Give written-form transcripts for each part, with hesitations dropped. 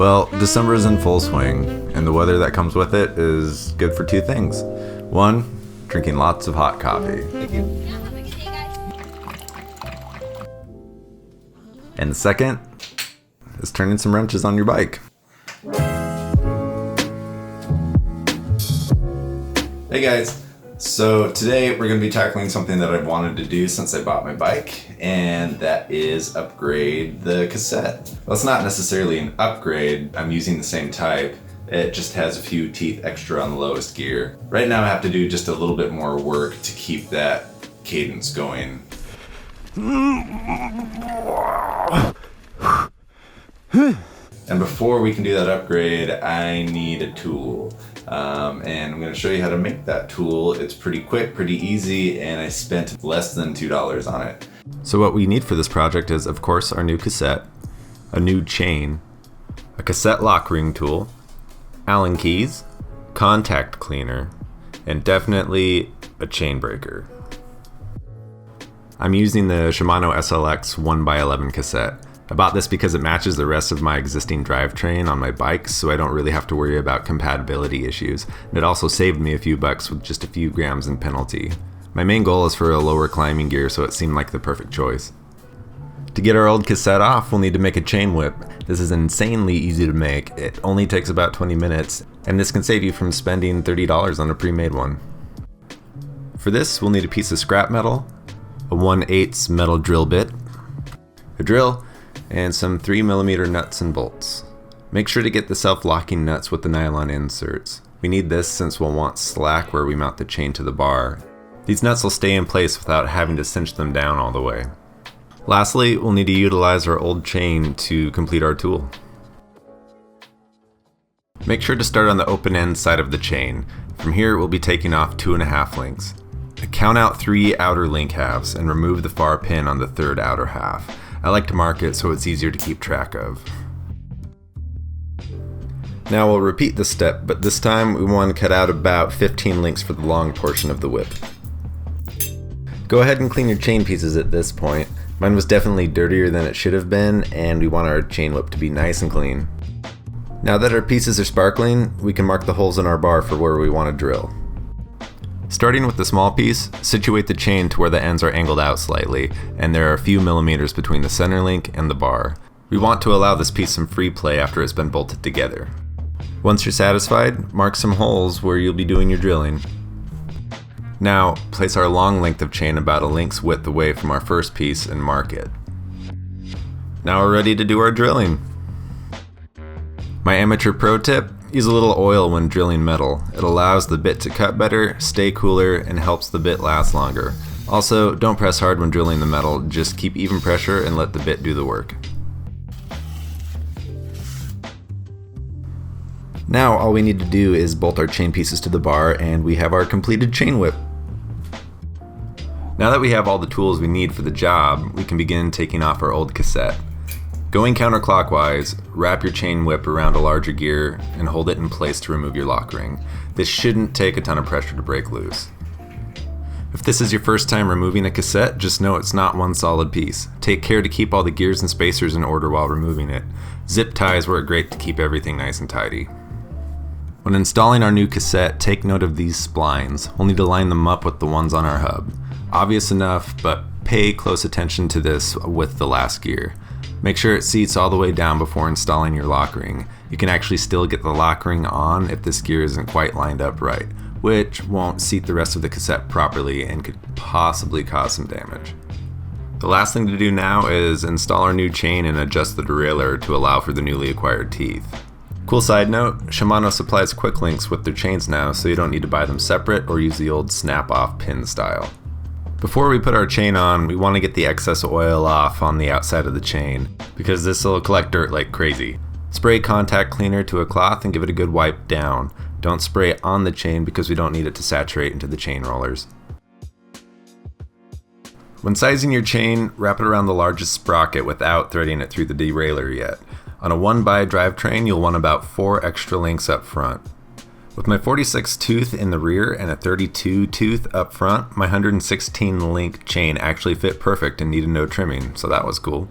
Well, December is in full swing, and the weather that comes with it is good for two things. One, drinking lots of hot coffee. And the second is turning some wrenches on your bike. Hey guys, so today we're going to be tackling something that I've wanted to do since I bought my bike, and that is upgrade the cassette. Well, it's not necessarily an upgrade, I'm using the same type, it just has a few teeth extra on the lowest gear. Right now I have to do just a little bit more work to keep that cadence going. And before we can do that upgrade, I need a tool. And I'm going to show you how to make that tool. It's pretty quick, pretty easy, and I spent less than $2 on it. So what we need for this project is, of course, our new cassette, a new chain, a cassette lock ring tool, Allen keys, contact cleaner, and definitely a chain breaker. I'm using the Shimano SLX 1x11 cassette. I bought this because it matches the rest of my existing drivetrain on my bike, so I don't really have to worry about compatibility issues, and it also saved me a few bucks with just a few grams in penalty. My main goal is for a lower climbing gear, so it seemed like the perfect choice. To get our old cassette off, we'll need to make a chain whip. This is insanely easy to make. It only takes about 20 minutes, and this can save you from spending $30 on a pre-made one. For this, we'll need a piece of scrap metal, a 1/8 metal drill bit, a drill, and some 3mm nuts and bolts. Make sure to get the self-locking nuts with the nylon inserts. We need this since we'll want slack where we mount the chain to the bar. These nuts will stay in place without having to cinch them down all the way. Lastly, we'll need to utilize our old chain to complete our tool. Make sure to start on the open end side of the chain. From here, we'll be taking off 2.5 links. Count out 3 outer link halves and remove the far pin on the third outer half. I like to mark it so it's easier to keep track of. Now we'll repeat this step, but this time we want to cut out about 15 links for the long portion of the whip. Go ahead and clean your chain pieces at this point. Mine was definitely dirtier than it should have been, and we want our chain whip to be nice and clean. Now that our pieces are sparkling, we can mark the holes in our bar for where we want to drill. Starting with the small piece, situate the chain to where the ends are angled out slightly, and there are a few millimeters between the center link and the bar. We want to allow this piece some free play after it's been bolted together. Once you're satisfied, mark some holes where you'll be doing your drilling. Now, place our long length of chain about a link's width away from our first piece and mark it. Now we're ready to do our drilling. My amateur pro tip: use a little oil when drilling metal. It allows the bit to cut better, stay cooler, and helps the bit last longer. Also, don't press hard when drilling the metal, just keep even pressure and let the bit do the work. Now all we need to do is bolt our chain pieces to the bar, and we have our completed chain whip. Now that we have all the tools we need for the job, we can begin taking off our old cassette. Going counterclockwise, wrap your chain whip around a larger gear and hold it in place to remove your lock ring. This shouldn't take a ton of pressure to break loose. If this is your first time removing a cassette, just know it's not one solid piece. Take care to keep all the gears and spacers in order while removing it. Zip ties work great to keep everything nice and tidy. When installing our new cassette, take note of these splines. We'll need to line them up with the ones on our hub. Obvious enough, but pay close attention to this with the last gear. Make sure it seats all the way down before installing your lock ring. You can actually still get the lock ring on if this gear isn't quite lined up right, which won't seat the rest of the cassette properly and could possibly cause some damage. The last thing to do now is install our new chain and adjust the derailleur to allow for the newly acquired teeth. Cool side note, Shimano supplies quick links with their chains now, so you don't need to buy them separate or use the old snap-off pin style. Before we put our chain on, we want to get the excess oil off on the outside of the chain, because this will collect dirt like crazy. Spray contact cleaner to a cloth and give it a good wipe down. Don't spray on the chain because we don't need it to saturate into the chain rollers. When sizing your chain, wrap it around the largest sprocket without threading it through the derailleur yet. On a 1x drivetrain, you'll want about 4 extra links up front. With my 46 tooth in the rear and a 32 tooth up front, my 116 link chain actually fit perfect and needed no trimming, so that was cool.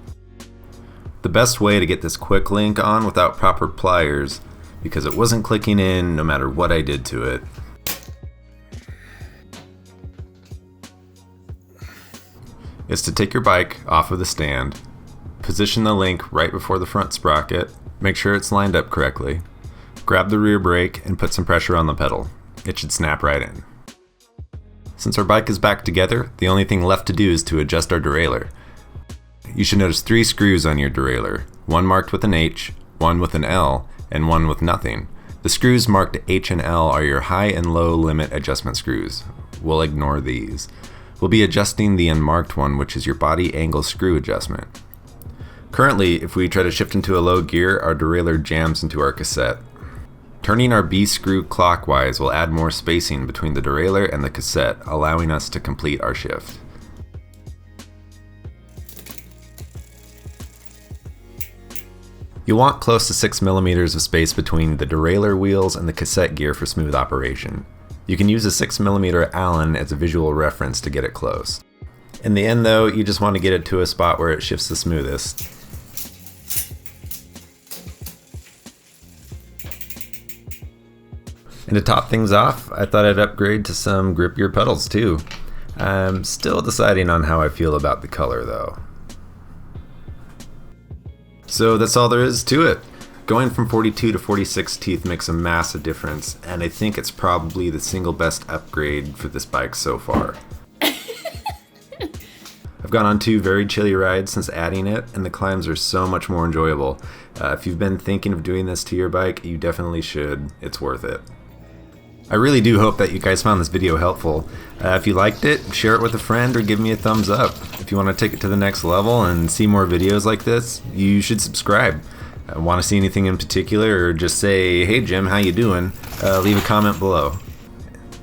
The best way to get this quick link on without proper pliers, because it wasn't clicking in no matter what I did to it, is to take your bike off of the stand, position the link right before the front sprocket, make sure it's lined up correctly, grab the rear brake and put some pressure on the pedal. It should snap right in. Since our bike is back together, the only thing left to do is to adjust our derailleur. You should notice 3 screws on your derailleur, one marked with an H, one with an L, and one with nothing. The screws marked H and L are your high and low limit adjustment screws. We'll ignore these. We'll be adjusting the unmarked one, which is your body angle screw adjustment. Currently, if we try to shift into a low gear, our derailleur jams into our cassette. Turning our B screw clockwise will add more spacing between the derailleur and the cassette, allowing us to complete our shift. You'll want close to 6 millimeters of space between the derailleur wheels and the cassette gear for smooth operation. You can use a 6 millimeter Allen as a visual reference to get it close. In the end though, you just want to get it to a spot where it shifts the smoothest. And to top things off, I thought I'd upgrade to some grippier pedals too. I'm still deciding on how I feel about the color though. So that's all there is to it. Going from 42 to 46 teeth makes a massive difference, and I think it's probably the single best upgrade for this bike so far. I've gone on 2 very chilly rides since adding it, and the climbs are so much more enjoyable. If you've been thinking of doing this to your bike, you definitely should. It's worth it. I really do hope that you guys found this video helpful. If you liked it, share it with a friend or give me a thumbs up. If you want to take it to the next level and see more videos like this, you should subscribe. Want to see anything in particular, or just say, hey Jim, how you doing? Leave a comment below.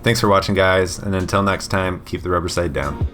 Thanks for watching guys, and until next time, keep the rubber side down.